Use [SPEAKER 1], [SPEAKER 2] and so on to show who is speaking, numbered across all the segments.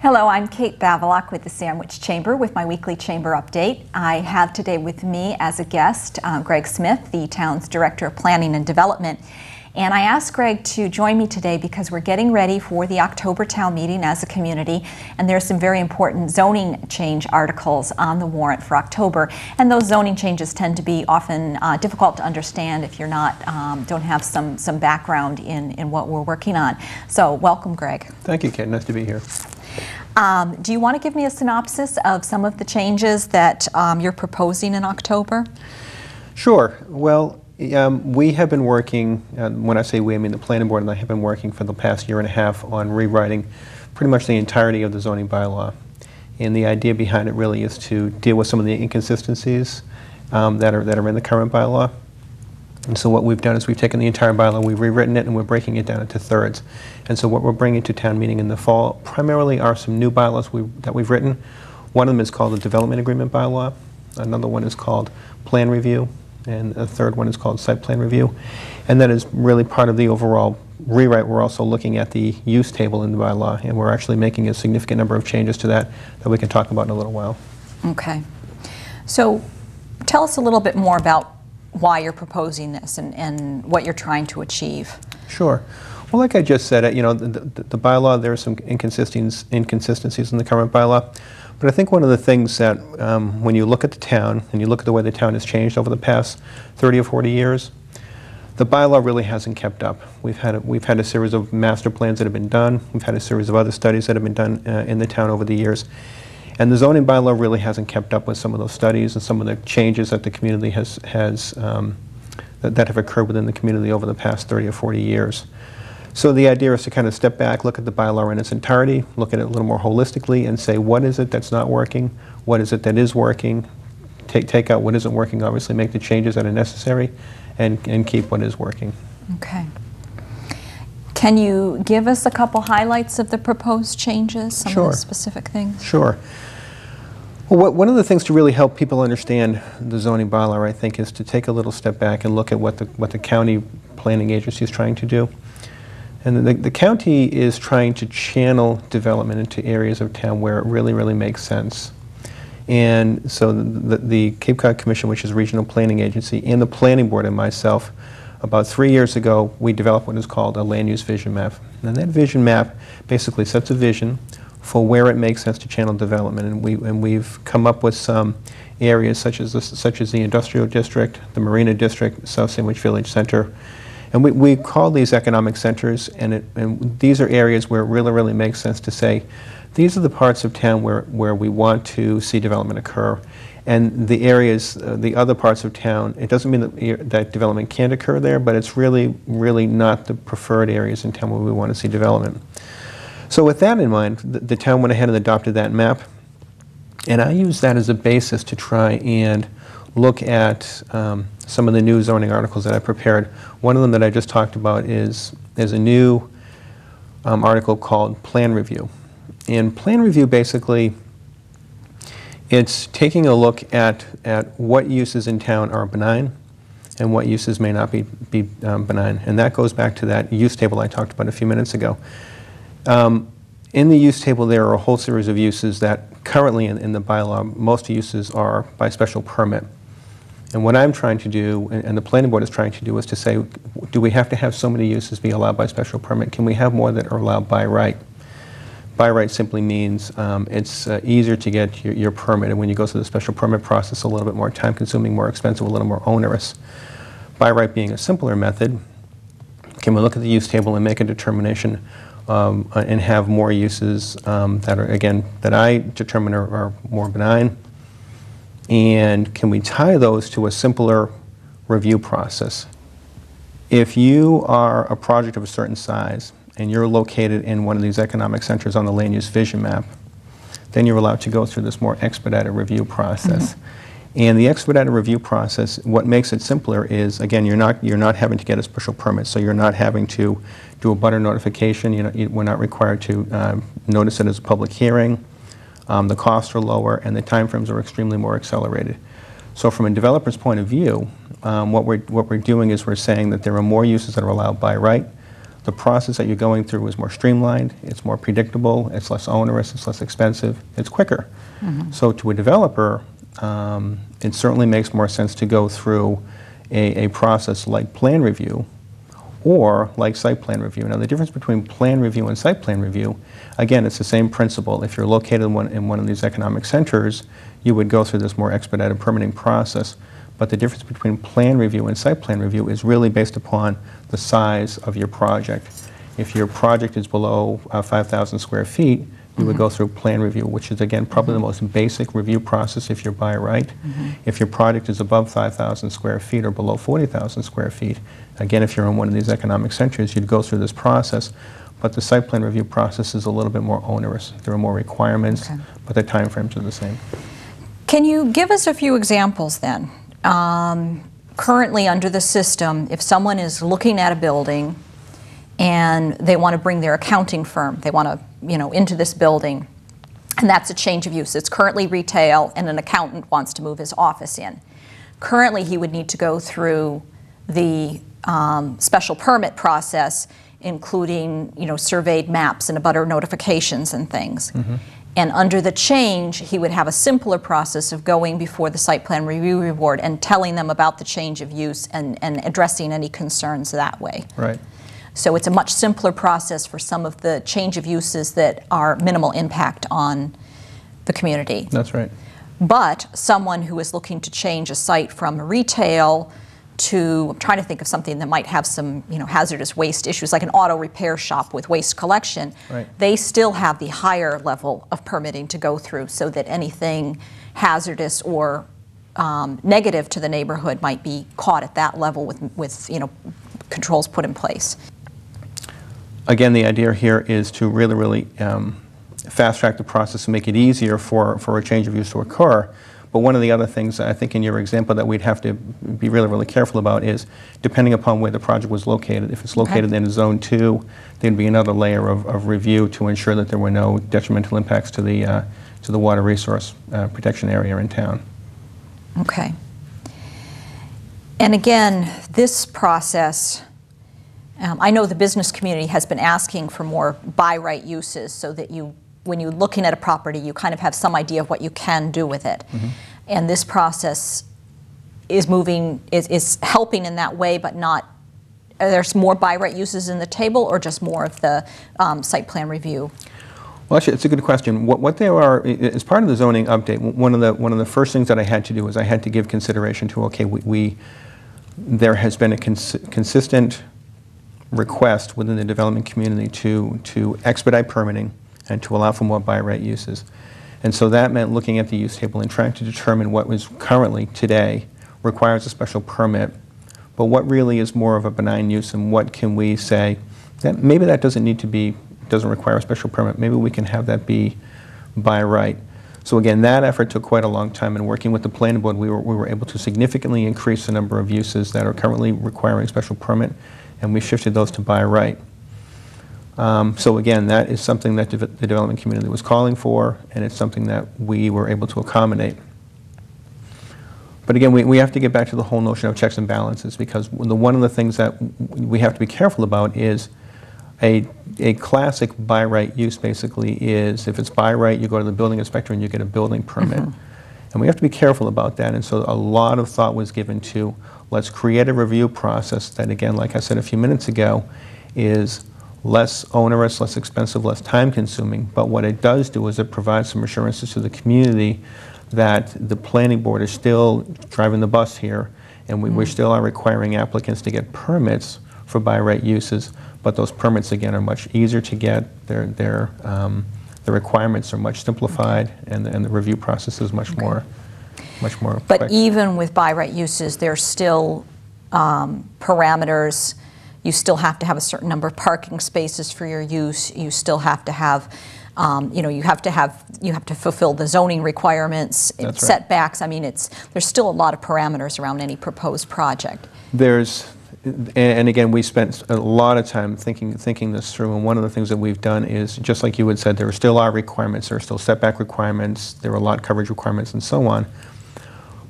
[SPEAKER 1] Hello, I'm Kate Bavelock with the Sandwich Chamber with my weekly chamber update. I have today with me as a guest Greg Smith, the town's Director of Planning and Development. And I asked Greg to join me today because we're getting ready for the October town meeting as a community, and there's some very important zoning change articles on the warrant for October. And those zoning changes tend to be often difficult to understand if you're not don't have some background in what we're working on. So welcome, Greg.
[SPEAKER 2] Thank you, Kate. Nice to be here.
[SPEAKER 1] Do you want to give me a synopsis of some of the changes that you're proposing in October?
[SPEAKER 2] Sure. Well, we have been working, when I say we, I mean the planning board and I have been working for the past year and a half on rewriting pretty much the entirety of the zoning bylaw. And the idea behind it really is to deal with some of the inconsistencies that are in the current bylaw. And so what we've done is we've taken the entire bylaw, we've rewritten it, and we're breaking it down into thirds. And so what we're bringing to town meeting in the fall primarily are some new bylaws that we've written. One of them is called the Development Agreement Bylaw. Another one is called Plan Review. And a third one is called Site Plan Review. And that is really part of the overall rewrite. We're also looking at the use table in the bylaw, and we're actually making a significant number of changes to that we can talk about in a little while.
[SPEAKER 1] Okay. So tell us a little bit more about why you're proposing this and what you're trying to achieve.
[SPEAKER 2] Sure. Well, like I just said, the bylaw, there are some inconsistencies in the current bylaw. But I think one of the things that when you look at the town and you look at the way the town has changed over the past 30 or 40 years, the bylaw really hasn't kept up. We've had a series of master plans that have been done. We've had a series of other studies that have been done in the town over the years. And the zoning bylaw really hasn't kept up with some of those studies and some of the changes that the community that have occurred within the community over the past 30 or 40 years. So the idea is to kind of step back, look at the bylaw in its entirety, look at it a little more holistically and say what is it that's not working, what is it that is working, take out what isn't working, obviously make the changes that are necessary, and keep what is working.
[SPEAKER 1] Okay. Can you give us a couple highlights of the proposed changes, some of the specific things?
[SPEAKER 2] Sure. Well, one of the things to really help people understand the zoning bylaw, I think, is to take a little step back and look at what the county planning agency is trying to do. And the county is trying to channel development into areas of town where it really makes sense. And so the Cape Cod Commission, which is a regional planning agency, and the planning board and myself, about 3 years ago, we developed what is called a land use vision map. And that vision map basically sets a vision for where it makes sense to channel development. And we've come up with some areas such as the industrial district, the marina district, South Sandwich Village Center. And we call these economic centers, and these are areas where it really makes sense to say, these are the parts of town where we want to see development occur. And the areas, the other parts of town, it doesn't mean that development can't occur there, but it's really not the preferred areas in town where we want to see development. So with that in mind, the town went ahead and adopted that map, and I used that as a basis to try and look at some of the new zoning articles that I prepared. One of them that I just talked about is a new article called Plan Review. And Plan Review basically, it's taking a look at what uses in town are benign and what uses may not be benign. And that goes back to that use table I talked about a few minutes ago. In the use table, there are a whole series of uses that currently in the bylaw, most uses are by special permit. And what I'm trying to do, and the planning board is trying to do, is to say, do we have to have so many uses be allowed by special permit? Can we have more that are allowed by right? By right simply means it's easier to get your permit, and when you go through the special permit process, a little bit more time-consuming, more expensive, a little more onerous. By right being a simpler method, can we look at the use table and make a determination and have more uses that are, again, that I determine are more benign? And can we tie those to a simpler review process? If you are a project of a certain size and you're located in one of these economic centers on the land use vision map, then you're allowed to go through this more expedited review process. Mm-hmm. And the expedited review process, what makes it simpler is, again, you're not having to get a special permit, so you're not having to do a butter notification. We're not required to notice it as a public hearing. The costs are lower, and the timeframes are extremely more accelerated. So from a developer's point of view, what we're doing is we're saying that there are more uses that are allowed by right, the process that you're going through is more streamlined, it's more predictable, it's less onerous, it's less expensive, it's quicker. So to a developer, it certainly makes more sense to go through a process like plan review or like site plan review. Now the difference between plan review and site plan review, again, it's the same principle. If you're located in one of these economic centers, you would go through this more expedited permitting process. But the difference between plan review and site plan review is really based upon the size of your project. If your project is below 5,000 square feet, you would go through plan review, which is, again, probably the most basic review process if you're by right. If your project is above 5,000 square feet or below 40,000 square feet, again, if you're in one of these economic centers, you'd go through this process. But the site plan review process is a little bit more onerous. There are more requirements, but the timeframes are the same.
[SPEAKER 1] Can you give us a few examples then? Currently under the system, if someone is looking at a building and they want to bring their accounting firm, they want to, into this building, and that's a change of use. It's currently retail and an accountant wants to move his office in. Currently he would need to go through the special permit process, including, surveyed maps and abutter notifications and things. And under the change, he would have a simpler process of going before the site plan review board and telling them about the change of use and addressing any concerns that way.
[SPEAKER 2] Right.
[SPEAKER 1] So it's a much simpler process for some of the change of uses that are minimal impact on the community.
[SPEAKER 2] That's right.
[SPEAKER 1] But someone who is looking to change a site from retail to, I'm trying to think of something that might have some hazardous waste issues, like an auto repair shop with waste collection, they still have the higher level of permitting to go through so that anything hazardous or negative to the neighborhood might be caught at that level with controls put in place.
[SPEAKER 2] Again, the idea here is to really fast track the process and make it easier for a change of use to occur. But one of the other things, I think in your example, that we'd have to be really careful about is, depending upon where the project was located, if it's located in Zone 2, there'd be another layer of review to ensure that there were no detrimental impacts to the water resource protection area in town.
[SPEAKER 1] Okay. And again, this process, I know the business community has been asking for more by right uses so that when you're looking at a property, you kind of have some idea of what you can do with it. And this process is is helping in that way, but not, there's more by right uses in the table or just more of the site plan review?
[SPEAKER 2] Well, actually, it's a good question. What there are, as part of the zoning update, one of the first things that I had to do was I had to give consideration to, okay, there has been a consistent request within the development community to expedite permitting and to allow for more by right uses. And so that meant looking at the use table and trying to determine what was currently, today, requires a special permit, but what really is more of a benign use, and what can we say that maybe that doesn't require a special permit, maybe we can have that be by right. So again, that effort took quite a long time, and working with the planning board, we were able to significantly increase the number of uses that are currently requiring special permit, and we shifted those to by right. So again, that is something that the development community was calling for, and it's something that we were able to accommodate. But again, we have to get back to the whole notion of checks and balances, because one of the things that we have to be careful about is a classic by right use basically is, if it's by right, you go to the building inspector and you get a building permit. And we have to be careful about that, and so a lot of thought was given to, let's create a review process that, again, like I said a few minutes ago, is less onerous, less expensive, less time consuming, but what it does do is it provides some assurances to the community that the planning board is still driving the bus here, and we still are requiring applicants to get permits for by right uses, but those permits again are much easier to get. The requirements are much simplified, and the review process is much more
[SPEAKER 1] But
[SPEAKER 2] quick.
[SPEAKER 1] even with by right uses, there's still parameters. You still have to have a certain number of parking spaces for your use. You still have to have, you have to fulfill the zoning requirements, setbacks. I mean, there's still a lot of parameters around any proposed project.
[SPEAKER 2] And again, we spent a lot of time thinking this through, and one of the things that we've done is, just like you had said, there still are requirements, there are still setback requirements, there are lot coverage requirements, and so on.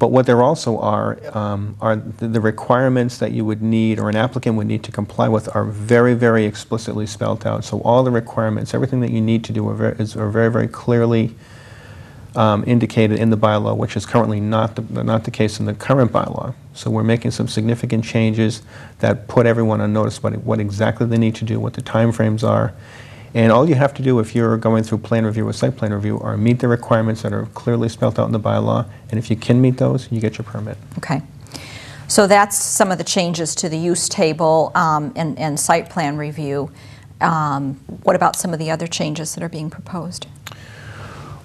[SPEAKER 2] But what there also are the requirements that you would need or an applicant would need to comply with are very, very explicitly spelled out. So all the requirements, everything that you need to do are very, very clearly indicated in the bylaw, which is currently not the case in the current bylaw. So we're making some significant changes that put everyone on notice about what exactly they need to do, what the timeframes are. And all you have to do if you're going through plan review or site plan review are meet the requirements that are clearly spelled out in the bylaw, and if you can meet those, you get your permit.
[SPEAKER 1] Okay. So that's some of the changes to the use table and site plan review. What about some of the other changes that are being proposed?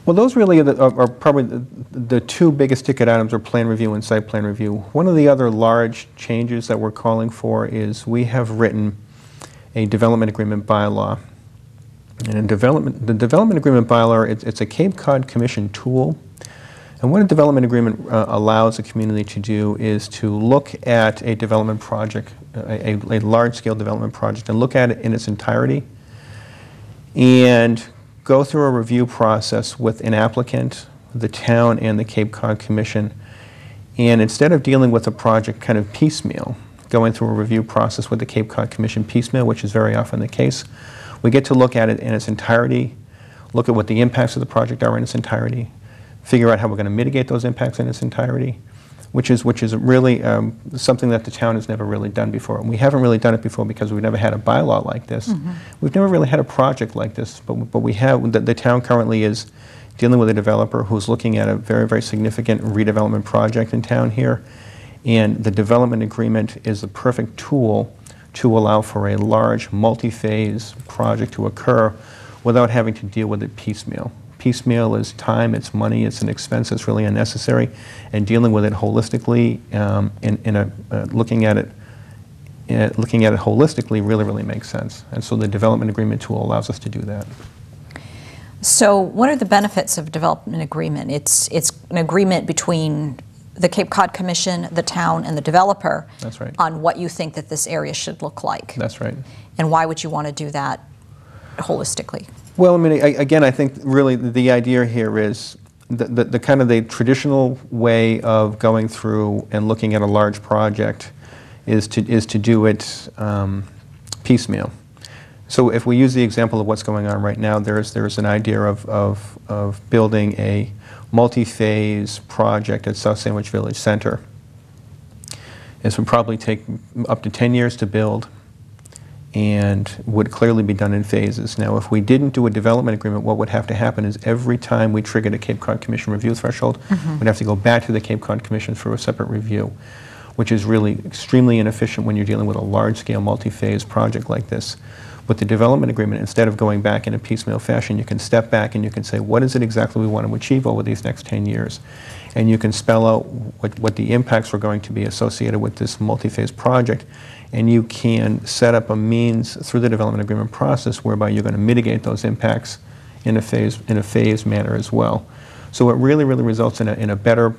[SPEAKER 2] Well, those really are probably the two biggest ticket items are plan review and site plan review. One of the other large changes that we're calling for is we have written a development agreement bylaw. And the development agreement bylaw, it's a Cape Cod Commission tool. And what a development agreement allows a community to do is to look at a development project, a large-scale development project, and look at it in its entirety and go through a review process with an applicant, the town, and the Cape Cod Commission. And instead of dealing with a project kind of piecemeal, going through a review process with the Cape Cod Commission piecemeal, which is very often the case, we get to look at it in its entirety, look at what the impacts of the project are in its entirety, figure out how we're going to mitigate those impacts in its entirety, which is really something that the town has never really done before. And we haven't really done it before because we've never had a bylaw like this. Mm-hmm. We've never really had a project like this, but we have. The town currently is dealing with a developer who's looking at a very, very significant redevelopment project in town here, and the development agreement is the perfect tool to allow for a large multi-phase project to occur without having to deal with it piecemeal. Piecemeal is time, it's money, it's an expense that's really unnecessary, and dealing with it holistically, looking at it holistically really makes sense. And so the development agreement tool allows us to do that.
[SPEAKER 1] So what are the benefits of a development agreement? It's an agreement between the Cape Cod Commission, the town, and the developer.
[SPEAKER 2] That's right.
[SPEAKER 1] On what you think that this area should look like.
[SPEAKER 2] That's right.
[SPEAKER 1] And why would you want to do that holistically?
[SPEAKER 2] Well, I mean, again, I think really the idea here is the kind of the traditional way of going through and looking at a large project is to do it piecemeal. So if we use the example of what's going on right now, there's an idea of building a multi-phase project at South Sandwich Village Center. This would probably take up to 10 years to build and would clearly be done in phases. Now, if we didn't do a development agreement, what would have to happen is every time we triggered a Cape Cod Commission review threshold, we'd have to go back to the Cape Cod Commission for a separate review, which is really extremely inefficient when you're dealing with a large-scale multi-phase project like this. With the development agreement, instead of going back in a piecemeal fashion, you can step back and you can say, what is it exactly we want to achieve over these next 10 years? And you can spell out what the impacts are going to be associated with this multi-phase project, and you can set up a means through the development agreement process whereby you're going to mitigate those impacts in a phased manner as well. So it really results in a better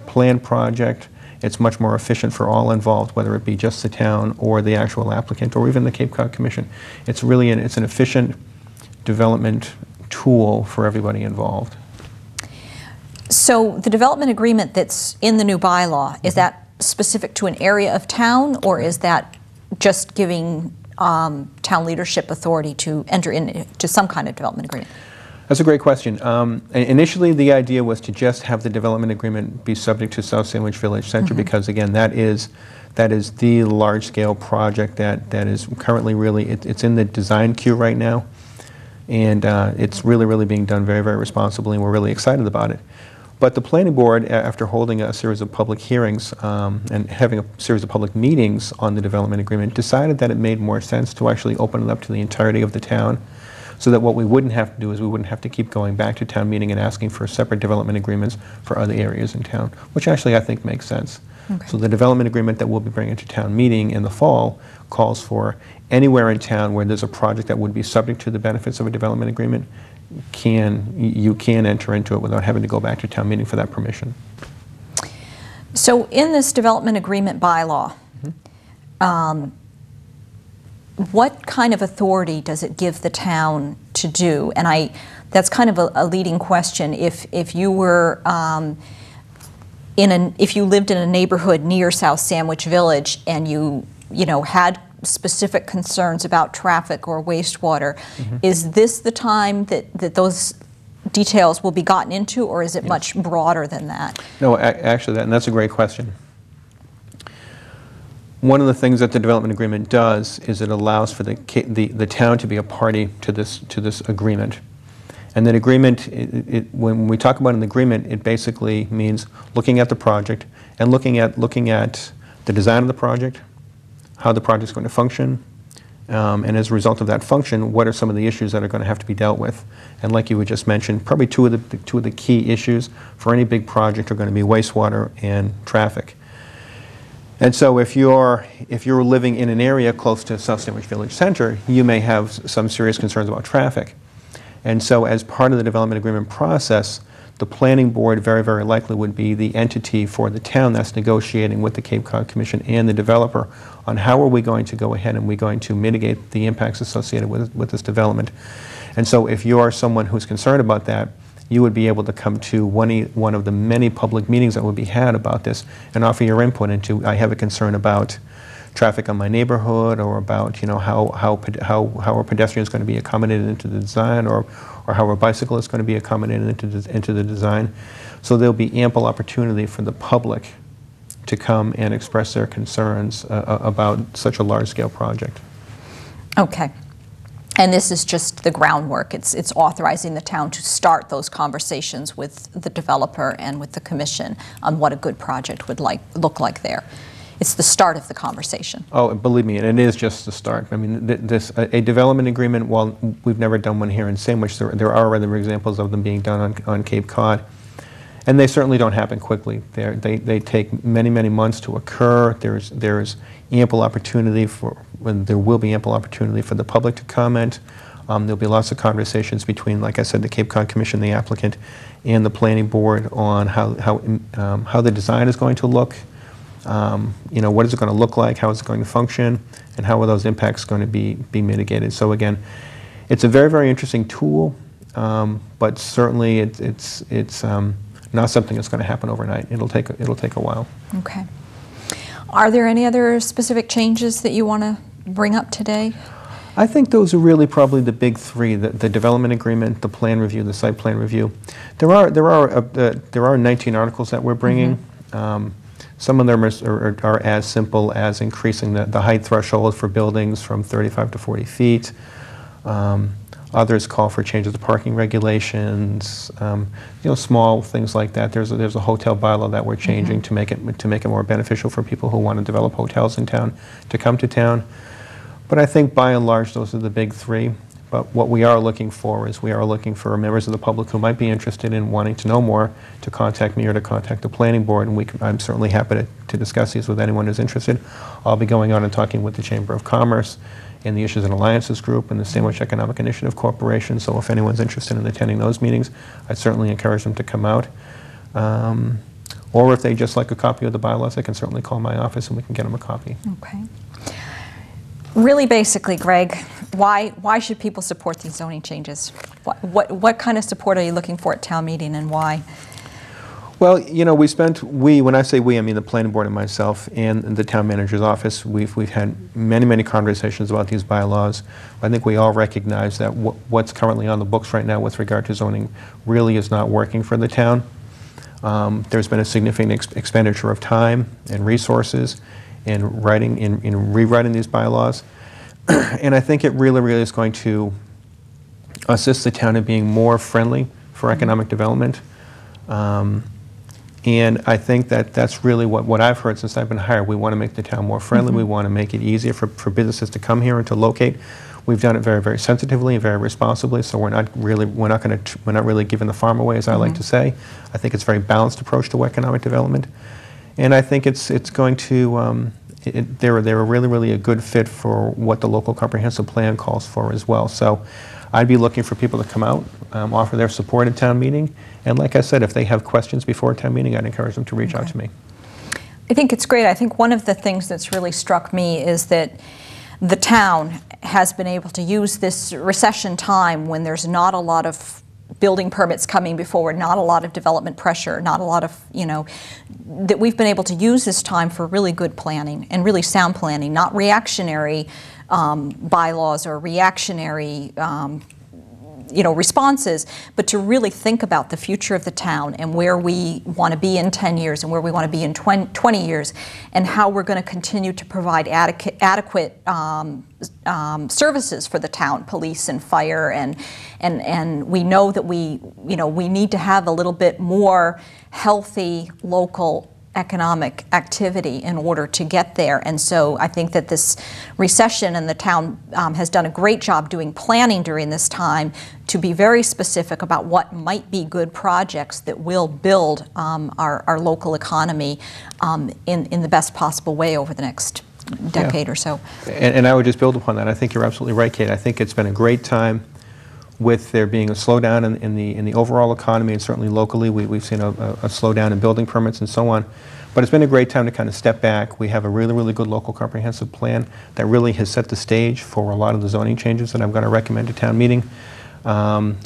[SPEAKER 2] planned project. It's much more efficient for all involved, whether it be just the town or the actual applicant or even the Cape Cod Commission. It's really an efficient development tool for everybody involved.
[SPEAKER 1] So the development agreement that's in the new bylaw, is that specific to an area of town, or is that just giving town leadership authority to enter into some kind of development agreement?
[SPEAKER 2] That's a great question. Initially, the idea was to just have the development agreement be subject to South Sandwich Village Center because, again, that is the large-scale project that is currently it's in the design queue right now, and it's really being done very responsibly, and we're really excited about it. But the planning board, after holding a series of public hearings and having a series of public meetings on the development agreement, decided that it made more sense to actually open it up to the entirety of the town, so that what we wouldn't have to do is we wouldn't have to keep going back to town meeting and asking for separate development agreements for other areas in town, which actually I think makes sense. Okay. So the development agreement that we'll be bringing to town meeting in the fall calls for anywhere in town where there's a project that would be subject to the benefits of a development agreement, you can enter into it without having to go back to town meeting for that permission.
[SPEAKER 1] So in this development agreement bylaw, what kind of authority does it give the town to do? And that's kind of a leading question. If you were if you lived in a neighborhood near South Sandwich Village and you had specific concerns about traffic or wastewater, is this the time that those details will be gotten into, or is it much broader than that?
[SPEAKER 2] No, actually, and that's a great question. One of the things that the development agreement does is it allows for the town to be a party to this agreement. And that agreement, when we talk about an agreement, it basically means looking at the project and looking at the design of the project, how the project is going to function, and as a result of that function, what are some of the issues that are going to have to be dealt with. And like you had just mentioned, probably two of the key issues for any big project are going to be wastewater and traffic. And so if you're living in an area close to South Sandwich Village Center, you may have some serious concerns about traffic. And so as part of the development agreement process, the planning board very, very likely would be the entity for the town that's negotiating with the Cape Cod Commission and the developer on how are we going to go ahead and we're going to mitigate the impacts associated with this development. And so if you are someone who's concerned about that, you would be able to come to one of the many public meetings that would be had about this and offer your input into, I have a concern about traffic on my neighborhood, or about how a pedestrian is going to be accommodated into the design, or how a bicycle is going to be accommodated into the design. So there'll be ample opportunity for the public to come and express their concerns about such a large-scale project.
[SPEAKER 1] Okay. And this is just the groundwork. It's authorizing the town to start those conversations with the developer and with the commission on what a good project would look like there. It's the start of the conversation.
[SPEAKER 2] Oh, believe me, and it is just the start. I mean, a development agreement, while we've never done one here in Sandwich, there are other examples of them being done on Cape Cod. And they certainly don't happen quickly. They take many, many months to occur. There's ample opportunity there will be ample opportunity for the public to comment. There'll be lots of conversations between, like I said, the Cape Cod Commission, the applicant, and the planning board on how the design is going to look. What is it going to look like, how is it going to function, and how are those impacts going to be mitigated. So again, it's a very, very interesting tool, but certainly it's not something that's going to happen overnight. It'll take a while.
[SPEAKER 1] Okay. Are there any other specific changes that you want to bring up today?
[SPEAKER 2] I think those are really probably the big three: the development agreement, the plan review, the site plan review. There are 19 articles that we're bringing. Some of them are as simple as increasing the height threshold for buildings from 35 to 40 feet. Others call for changes to parking regulations. Small things like that. There's a hotel bylaw that we're changing to make it more beneficial for people who want to develop hotels in town to come to town. But I think by and large those are the big three. But what we are looking for is members of the public who might be interested in wanting to know more to contact me or to contact the planning board, and I'm certainly happy to discuss these with anyone who's interested. I'll be going on and talking with the Chamber of Commerce and the Issues and Alliances Group and the Sandwich Economic Initiative Corporation, so if anyone's interested in attending those meetings, I'd certainly encourage them to come out. Or if they just like a copy of the bylaws, they can certainly call my office and we can get them a copy.
[SPEAKER 1] Okay. Really basically, Greg, why should people support these zoning changes? What kind of support are you looking for at town meeting, and why?
[SPEAKER 2] Well, when I say we, I mean the planning board and myself and the town manager's office. We've had many, many conversations about these bylaws. I think we all recognize that what's currently on the books right now with regard to zoning really is not working for the town. There's been a significant expenditure of time and resources in rewriting these bylaws. And I think it really, really is going to assist the town in being more friendly for economic development. And I think that's really what I've heard since I've been hired. We want to make the town more friendly. We want to make it easier for businesses to come here and to locate. We've done it very, very sensitively and very responsibly. So we're not really giving the farm away, as I like to say. I think it's a very balanced approach to economic development, and I think it's going to. They're really, really a good fit for what the local comprehensive plan calls for as well. So I'd be looking for people to come out, offer their support at town meeting, and like I said, if they have questions before town meeting, I'd encourage them to reach out to me.
[SPEAKER 1] I think it's great. I think one of the things that's really struck me is that the town has been able to use this recession time when there's not a lot of building permits coming before, not a lot of development pressure, not a lot of, that we've been able to use this time for really good planning and really sound planning, not reactionary bylaws or reactionary responses, but to really think about the future of the town and where we want to be in 10 years and where we want to be in 20 years, and how we're going to continue to provide adequate services for the town, police and fire, and we know that we need to have a little bit more healthy local economic activity in order to get there. And so I think that this recession, and the town has done a great job doing planning during this time to be very specific about what might be good projects that will build our local economy in the best possible way over the next decade or so.
[SPEAKER 2] And I would just build upon that. I think you're absolutely right, Kate. I think it's been a great time with there being a slowdown in the overall economy, and certainly locally we've seen a slowdown in building permits and so on. But it's been a great time to kind of step back. We have a really, really good local comprehensive plan that really has set the stage for a lot of the zoning changes that I'm going to recommend to town meeting.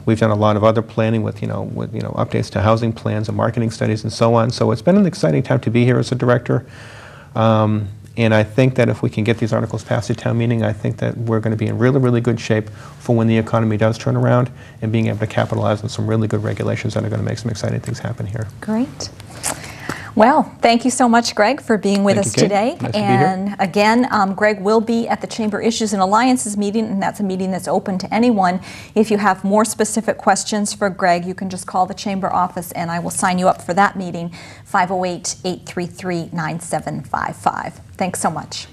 [SPEAKER 2] We've done a lot of other planning with updates to housing plans and marketing studies and so on. So it's been an exciting time to be here as a director. And I think that if we can get these articles passed at town meeting, I think that we're going to be in really, really good shape for when the economy does turn around, and being able to capitalize on some really good regulations that are going to make some exciting things happen here.
[SPEAKER 1] Great. Well, thank you so much, Greg, for being with us today.
[SPEAKER 2] Nice to be here.
[SPEAKER 1] And again, Greg will be at the Chamber Issues and Alliances meeting, and that's a meeting that's open to anyone. If you have more specific questions for Greg, you can just call the Chamber office, and I will sign you up for that meeting, 508-833-9755. Thanks so much.